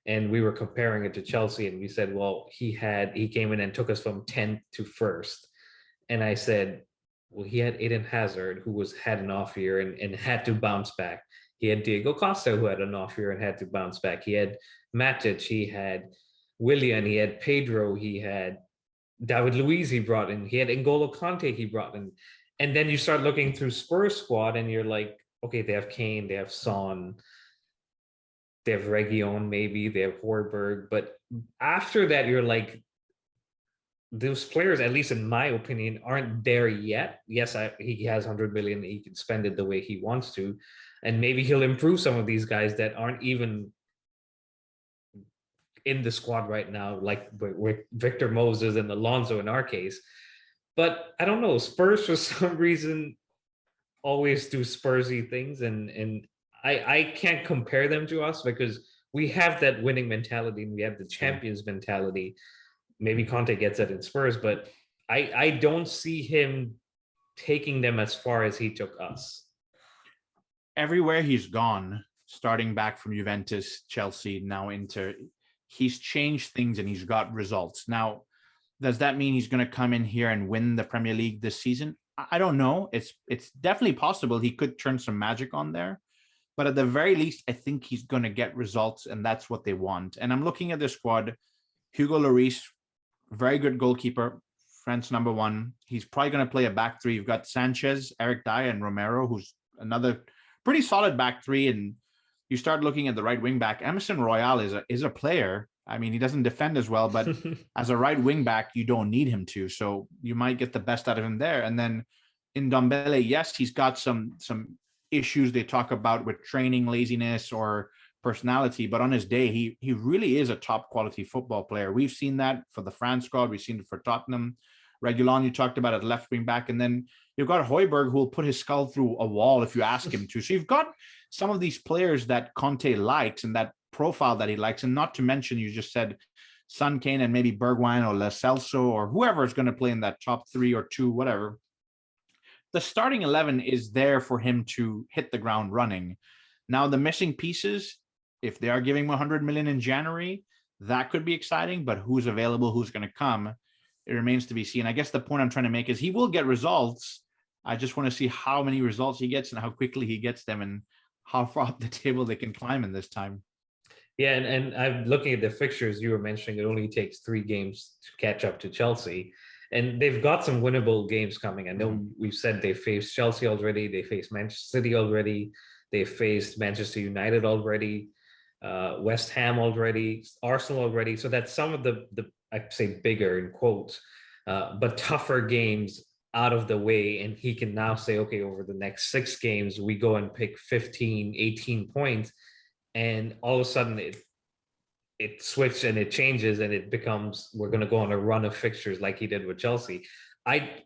And we were comparing it to Chelsea, and we said, well, he came in and took us from 10th to 1st. And I said, well, he had Eden Hazard, who had an off year and had to bounce back. He had Diego Costa, who had an off year and had to bounce back. He had Matic, he had Willian, he had Pedro, he had David Luiz he brought in, he had N'Golo Kante he brought in. And then you start looking through Spurs squad and you're like, okay, they have Kane, they have Son, they have Region, maybe, they have Horberg. But after that, you're like, those players, at least in my opinion, aren't there yet. Yes, he has 100 million. He can spend it the way he wants to. And maybe he'll improve some of these guys that aren't even in the squad right now, like with Victor Moses and Alonso in our case. But I don't know, Spurs for some reason always do Spursy things. And I can't compare them to us because we have that winning mentality and we have the champions mentality. Maybe Conte gets that in Spurs, but I don't see him taking them as far as he took us. Everywhere he's gone, starting back from Juventus, Chelsea, now Inter, he's changed things and he's got results. Now, does that mean he's going to come in here and win the Premier League this season? I don't know. It's definitely possible he could turn some magic on there. But at the very least, I think he's going to get results, and that's what they want. And I'm looking at the squad. Hugo Lloris, very good goalkeeper, France number 1. He's probably going to play a back 3. You've got Sanchez, Eric Dyer, and Romero, who's another pretty solid back 3. And you start looking at the right wing back. Emerson Royale is a player. I mean, he doesn't defend as well, but as a right wing back, you don't need him to. So you might get the best out of him there. And then in Ndombele, yes, he's got some issues they talk about with training, laziness, or personality, but on his day, he really is a top quality football player. We've seen that for the France squad. We've seen it for Tottenham. Reguilon, you talked about at left wing back, and then you've got Højbjerg, who will put his skull through a wall if you ask him to. So you've got some of these players that Conte likes and that profile that he likes, and not to mention, you just said Son, Kane, and maybe Bergwijn or Lo Celso or whoever is going to play in that top 3 or 2, whatever. The starting 11 is there for him to hit the ground running. Now, the missing pieces, if they are giving him 100 million in January, that could be exciting, but who's available, who's going to come, it remains to be seen. I guess the point I'm trying to make is he will get results. I just want to see how many results he gets and how quickly he gets them and how far up the table they can climb in this time. Yeah, and I'm looking at the fixtures you were mentioning. It only takes 3 games to catch up to Chelsea. And they've got some winnable games coming. I know we've said they faced Chelsea already. They faced Manchester City already. They faced Manchester United already, West Ham already, Arsenal already. So that's some of the I'd say bigger in quotes, but tougher games out of the way. And he can now say, okay, over the next 6 games, we go and pick 15, 18 points. And all of a sudden it switched and it changes and it becomes, we're going to go on a run of fixtures like he did with Chelsea. I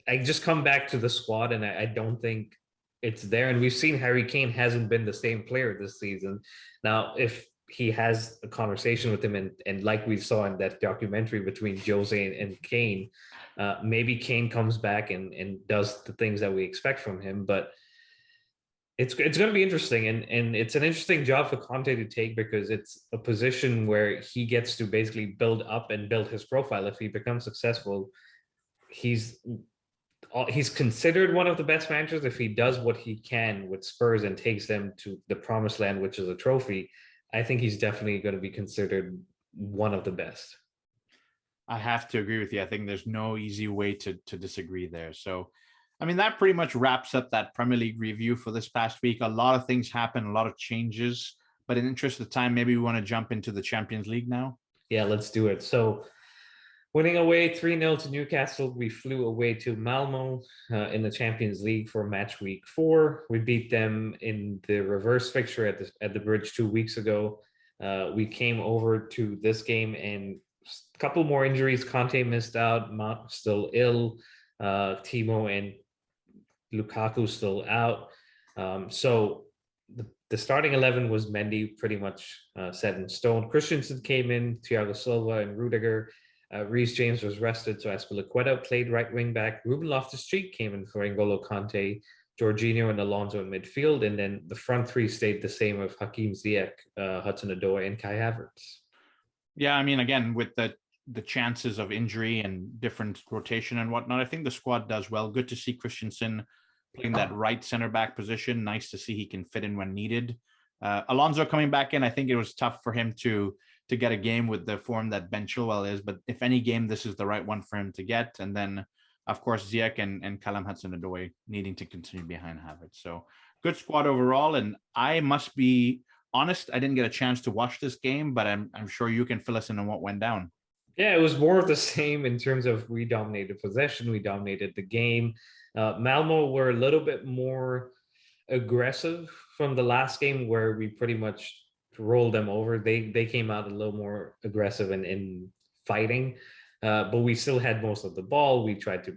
just come back to the squad and I don't think it's there. And we've seen Harry Kane hasn't been the same player this season. Now, if he has a conversation with him, and like we saw in that documentary between Jose and Kane, maybe Kane comes back and does the things that we expect from him. But it's going to be interesting, and it's an interesting job for Conte to take, because it's a position where he gets to basically build up and build his profile. If he becomes successful, he's considered one of the best managers. If he does what he can with Spurs and takes them to the promised land, which is a trophy, I think he's definitely going to be considered one of the best. I have to agree with you. I think there's no easy way to disagree there. So, I mean, that pretty much wraps up that Premier League review for this past week. A lot of things happened, a lot of changes, but in the interest of time, maybe we want to jump into the Champions League now. Yeah, let's do it. So, winning away 3-0 to Newcastle, we flew away to Malmo in the Champions League for match week 4. We beat them in the reverse fixture at the Bridge 2 weeks ago. We came over to this game, and a couple more injuries. Conte missed out, Mount still ill, Timo and Lukaku still out. So the starting 11 was Mendy, pretty much set in stone. Christensen came in, Thiago Silva and Rudiger. Reece James was rested, so Azpilicueta played right wing back. Ruben Loftus-Cheek came in for N'Golo Kante, Jorginho and Alonso in midfield, and then the front three stayed the same of Hakim Ziyech, Hudson-Odoi, and Kai Havertz. Yeah, I mean, again, with the chances of injury and different rotation and whatnot, I think the squad does well. Good to see Christensen playing that right center back position. Nice to see he can fit in when needed. Alonso coming back in, I think it was tough for him to get a game with the form that Ben Chilwell is, but if any game, this is the right one for him to get. And then, of course, Ziyech and Callum Hudson-Odoi needing to continue behind Havertz. So good squad overall. And I must be honest, I didn't get a chance to watch this game, but I'm sure you can fill us in on what went down. Yeah, it was more of the same in terms of we dominated possession, we dominated the game. Malmo were a little bit more aggressive from the last game, where we pretty much rolled them over. They came out a little more aggressive and in fighting, but we still had most of the ball. We tried to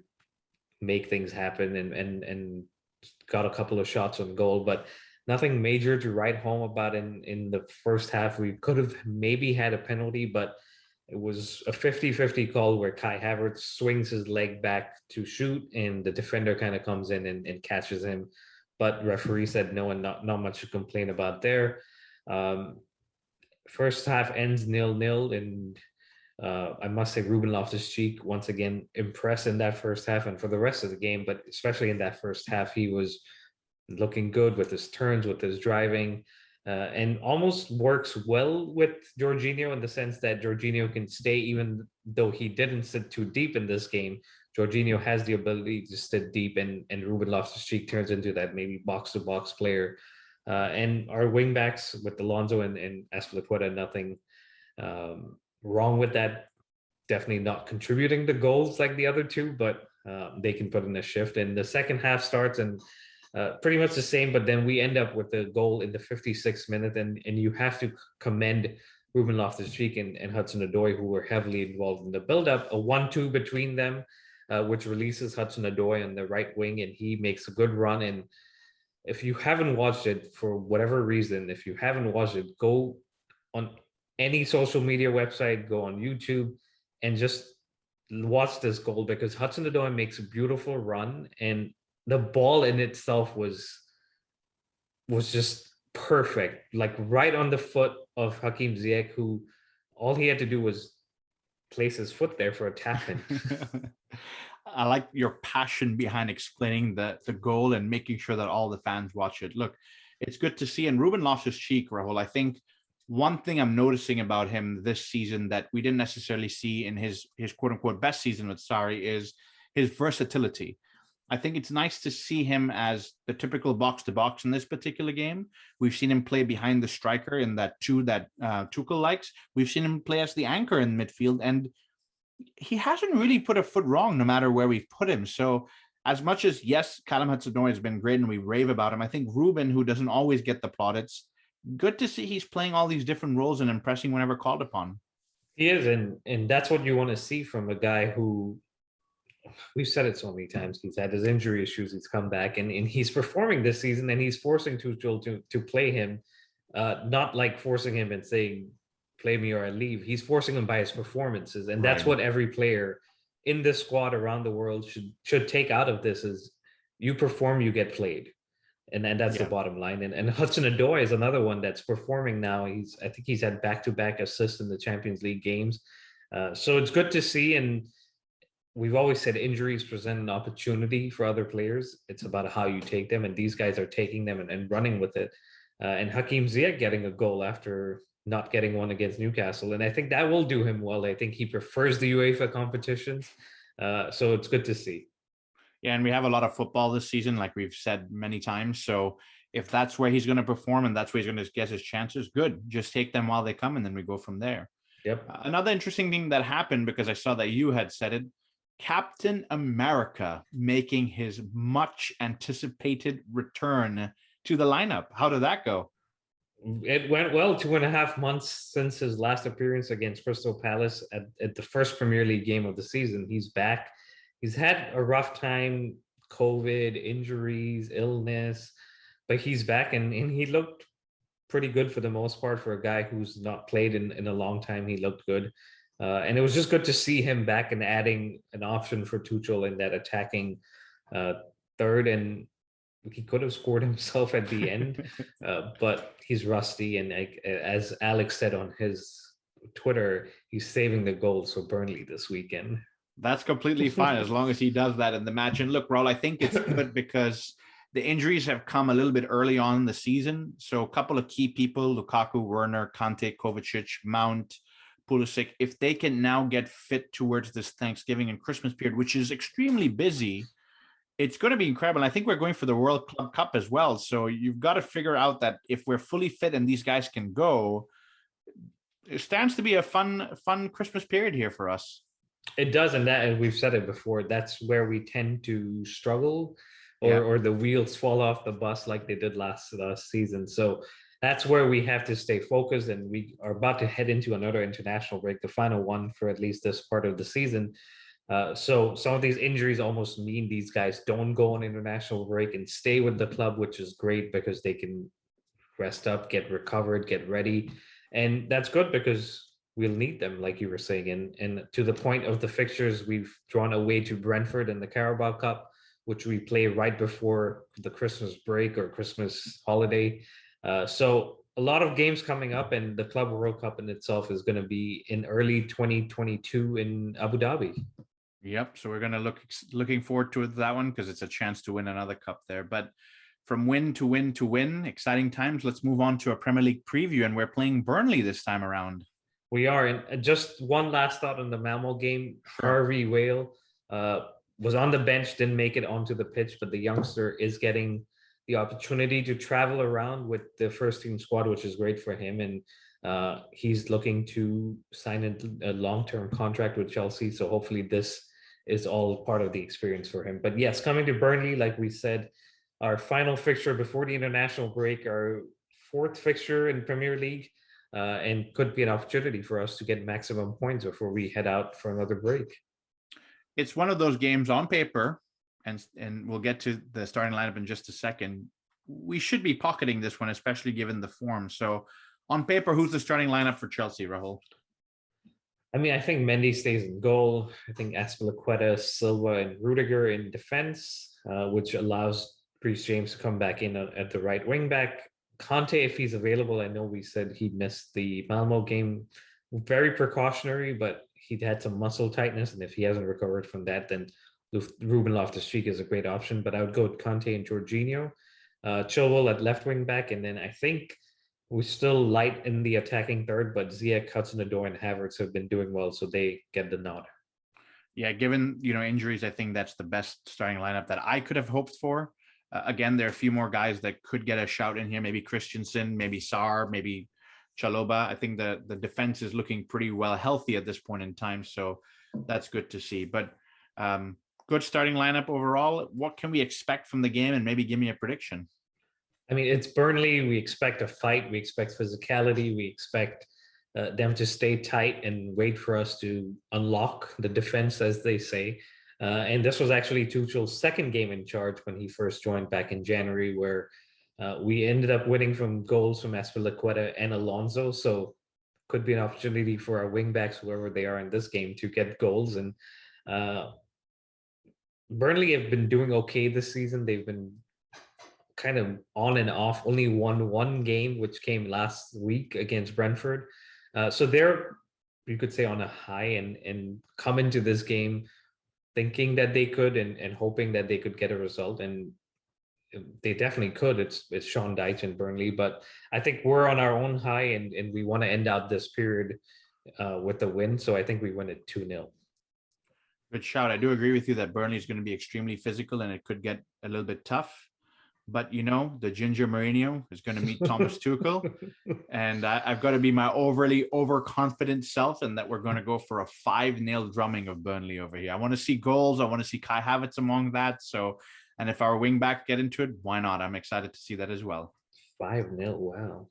make things happen and got a couple of shots on goal, but nothing major to write home about in the first half. We could have maybe had a penalty, but it was a 50-50 call where Kai Havertz swings his leg back to shoot, and the defender kind of comes in and catches him. But referee said no, and not much to complain about there. First half ends 0-0, and I must say Ruben Loftus-Cheek once again impressed in that first half and for the rest of the game, but especially in that first half, he was looking good with his turns, with his driving, and almost works well with Jorginho in the sense that Jorginho can stay, even though he didn't sit too deep in this game. Jorginho has the ability to sit deep, and Ruben Loftus-Cheek turns into that maybe box-to-box player. And our wingbacks with Alonso and Azpilicueta, nothing wrong with that. Definitely not contributing the goals like the other two, but they can put in a shift. And the second half starts, and pretty much the same, but then we end up with the goal in the 56th minute, and you have to commend Ruben Loftus-Cheek and Hudson-Odoi, who were heavily involved in the build-up. A 1-2 between them, which releases Hudson-Odoi on the right wing, and he makes a good run. And if you haven't watched it, for whatever reason, if you haven't watched it, go on any social media website, go on YouTube, and just watch this goal, because Hudson-Odoi makes a beautiful run, and the ball in itself was just perfect, like right on the foot of Hakim Ziyech, who all he had to do was place his foot there for a tap in. I like your passion behind explaining the goal and making sure that all the fans watch it. Look, it's good to see. And Ruben Loftus-Cheek, Rahul, I think one thing I'm noticing about him this season that we didn't necessarily see in his quote unquote best season with Sarri is his versatility. I think it's nice to see him as the typical box-to-box in this particular game. We've seen him play behind the striker in that Tuchel likes. We've seen him play as the anchor in midfield, and he hasn't really put a foot wrong no matter where we've put him. So as much as, yes, Callum Hudson-Odoi has been great and we rave about him, I think Ruben, who doesn't always get the plaudits, good to see he's playing all these different roles and impressing whenever called upon. He is, and that's what you want to see from a guy who, we've said it so many times, he's had his injury issues, he's come back, and he's performing this season, and he's forcing Tuchel to play him not like forcing him and saying, play me or I leave. He's forcing him by his performances. And that's Right. what every player in this squad around the world should take out of this is you perform, you get played. And that's the Yeah. bottom line. And Hudson-Odoi is another one that's performing now. I think he's had back-to-back assists in the Champions League games. So it's good to see. And we've always said injuries present an opportunity for other players. It's about how you take them, and these guys are taking them and running with it. And Hakim Ziyech getting a goal after not getting one against Newcastle, and I think that will do him well. I think he prefers the UEFA competitions, so it's good to see. Yeah, and we have a lot of football this season, like we've said many times. So if that's where he's going to perform and that's where he's going to get his chances, good. Just take them while they come, and then we go from there. Yep. Another interesting thing that happened, because I saw that you had said it, Captain America making his much anticipated return to the lineup. How did that go? It went well. 2.5 months since his last appearance against Crystal Palace at the first Premier League game of the season. He's back. He's had a rough time, COVID, injuries, illness, but he's back, and he looked pretty good for the most part for a guy who's not played in a long time. He looked good. And it was just good to see him back and adding an option for Tuchel in that attacking third. And he could have scored himself at the end, but he's rusty. And as Alex said on his Twitter, he's saving the goals for Burnley this weekend. That's completely fine as long as he does that in the match. And look, Raul, I think it's good because the injuries have come a little bit early on in the season. So a couple of key people, Lukaku, Werner, Conte, Kovacic, Mount, Pulisic, if they can now get fit towards this Thanksgiving and Christmas period, which is extremely busy, it's going to be incredible. And I think we're going for the World Club Cup as well. So you've got to figure out that if we're fully fit and these guys can go, it stands to be a fun Christmas period here for us. It does, and we've said it before, that's where we tend to struggle or the wheels fall off the bus like they did last season. So that's where we have to stay focused, and we are about to head into another international break, the final one for at least this part of the season. So some of these injuries almost mean these guys don't go on international break and stay with the club, which is great because they can rest up, get recovered, get ready. And that's good because we'll need them, like you were saying. And to the point of the fixtures, we've drawn away to Brentford in the Carabao Cup, which we play right before the Christmas break or Christmas holiday. So a lot of games coming up, and the Club World Cup in itself is going to be in early 2022 in Abu Dhabi. Yep. So we're going to looking forward to that one because it's a chance to win another cup there. But from win to win to win, exciting times. Let's move on to a Premier League preview, and we're playing Burnley this time around. We are. And just one last thought on the Malmo game. Sure. Harvey Whale was on the bench, didn't make it onto the pitch, but the youngster is getting the opportunity to travel around with the first team squad, which is great for him. And he's looking to sign a long-term contract with Chelsea. So hopefully this is all part of the experience for him. But yes, coming to Burnley, like we said, our final fixture before the international break, our fourth fixture in Premier League, and could be an opportunity for us to get maximum points before we head out for another break. It's one of those games on paper, and we'll get to the starting lineup in just a second. We should be pocketing this one, especially given the form. So on paper, who's the starting lineup for Chelsea, Rahul? I mean, I think Mendy stays in goal. I think Azpilicueta, Silva, and Rudiger in defense, which allows Reece James to come back in at the right wing back. Conte, if he's available, I know we said he missed the Malmo game. Very precautionary, but he'd had some muscle tightness, and if he hasn't recovered from that, then Ruben Loftus-Cheek is a great option. But I would go with Conte and Jorginho. Chilwell at left wing back, and then I think we're still light in the attacking third, but Ziyech, Hudson-Odoi, and Havertz have been doing well, so they get the nod. Yeah, given injuries, I think that's the best starting lineup that I could have hoped for. Again, there are a few more guys that could get a shout in here. Maybe Christensen, maybe Sarr, maybe Chalobah. I think the defense is looking pretty well healthy at this point in time, so that's good to see. But good starting lineup overall. What can we expect from the game, and maybe give me a prediction? I mean, it's Burnley. We expect a fight. We expect physicality. We expect them to stay tight and wait for us to unlock the defense, as they say. And this was actually Tuchel's second game in charge when he first joined back in January, where We ended up winning from goals from Azpilicueta and Alonso, so could be an opportunity for our wingbacks, whoever they are in this game, to get goals. And Burnley have been doing okay this season. They've been kind of on and off. Only won one game, which came last week against Brentford. So they're, you could say, on a high, and come into this game thinking that they could, and hoping that they could get a result. And they definitely could. It's Sean Dyche and Burnley, but I think we're on our own high, and we want to end out this period with a win. So I think we win it 2-0. Good shout. I do agree with you that Burnley is going to be extremely physical and it could get a little bit tough. But, you know, the Ginger Mourinho is going to meet Thomas Tuchel. And I've got to be my overconfident self, and that we're going to go for a 5-0 drumming of Burnley over here. I want to see goals. I want to see Kai Havertz among that. So, and if our wingback get into it, why not? I'm excited to see that as well. 5-0. Wow.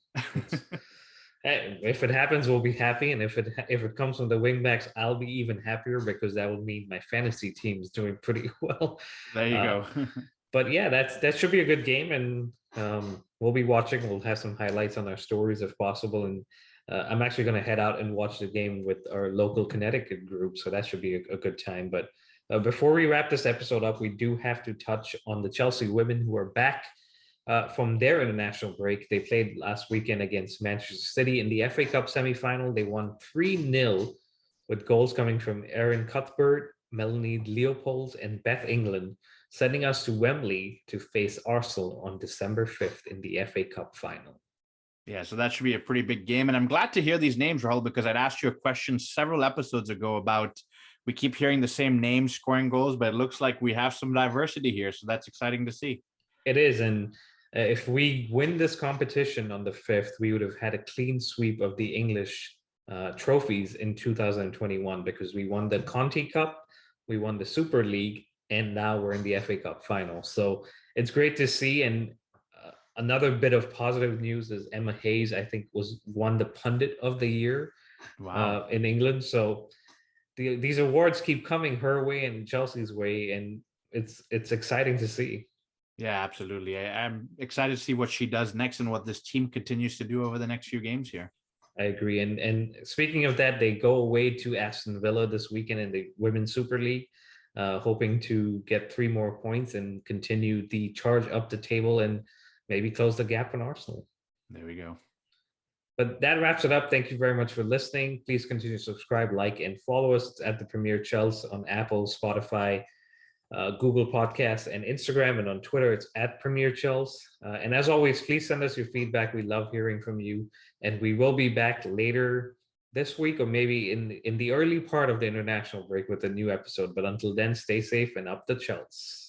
Hey, if it happens, we'll be happy. And if it comes from the wingbacks, I'll be even happier, because that will mean my fantasy team is doing pretty well. There you go. But yeah, that should be a good game, and we'll be watching. We'll have some highlights on our stories if possible, and I'm actually going to head out and watch the game with our local Connecticut group, so that should be a good time. But before we wrap this episode up, we do have to touch on the Chelsea women, who are back from their international break. They played last weekend against Manchester City in the FA Cup semi-final. They won 3-0 with goals coming from Erin Cuthbert, Melanie Leopold, and Beth England, sending us to Wembley to face Arsenal on December 5th in the FA Cup final. Yeah, so that should be a pretty big game. And I'm glad to hear these names, Rahul, because I'd asked you a question several episodes ago about, we keep hearing the same names scoring goals, but it looks like we have some diversity here. So that's exciting to see. It is. And if we win this competition on the 5th, we would have had a clean sweep of the English trophies in 2021, because we won the Conte Cup, we won the Super League, and now we're in the FA Cup final. So it's great to see. And another bit of positive news is Emma Hayes, I think, won the Pundit of the Year. Wow. In England. So these awards keep coming her way and Chelsea's way, and it's exciting to see. Yeah, absolutely. I'm excited to see what she does next and what this team continues to do over the next few games here. I agree. And speaking of that, they go away to Aston Villa this weekend in the Women's Super League, hoping to get 3 more points and continue the charge up the table and maybe close the gap on Arsenal. There we go. But that wraps it up. Thank you very much for listening. Please continue to subscribe, like, and follow us at the Premier Chelsea on Apple, Spotify, Google Podcasts, and Instagram. And on Twitter, it's at Premier Chelsea. And as always, please send us your feedback. We love hearing from you. And we will be back later this week, or maybe in the early part of the international break, with a new episode. But until then, stay safe and up the Chelsea.